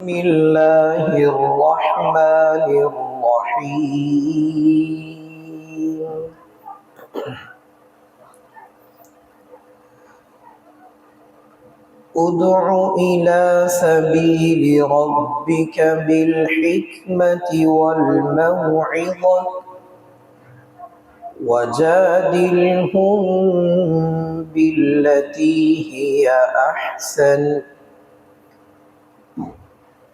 بسم الله الرحمن الرحيم. ادع إلى سبيل ربك بالحكمة والموعظة وجادلهم بالتي هي أحسن.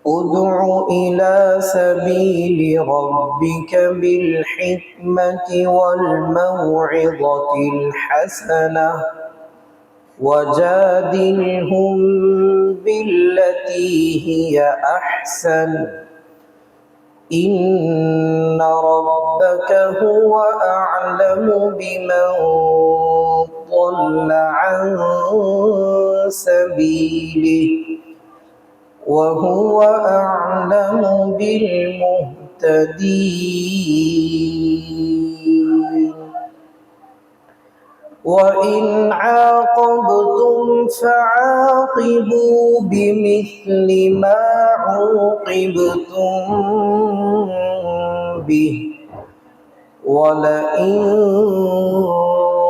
ادع إلى سبيل ربك بالحكمة والموعظة الحسنة وجادلهم بالتي هي أحسن إن ربك هو أعلم بمن ضل عن سبيله وهو أعلم بالمهتدين. وإن عاقبتم فعاقبوا بمثل ما عوقبتم به ولئن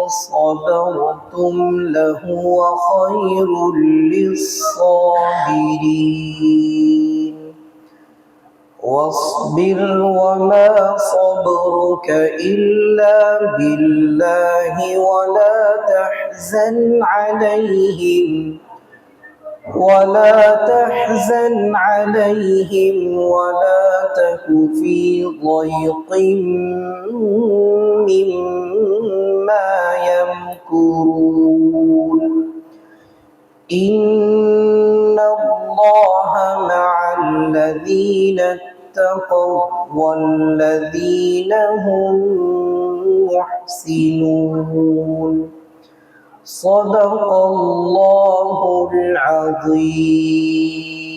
صبرتم لهو خير للصابرين. واصبر وما صبرك إلا بالله ولا تحزن عليهم ولا تك في ضيق مما يمكرون إن الله مع الذين اتقوا والذين هم محسنون. صدق الله العظيم.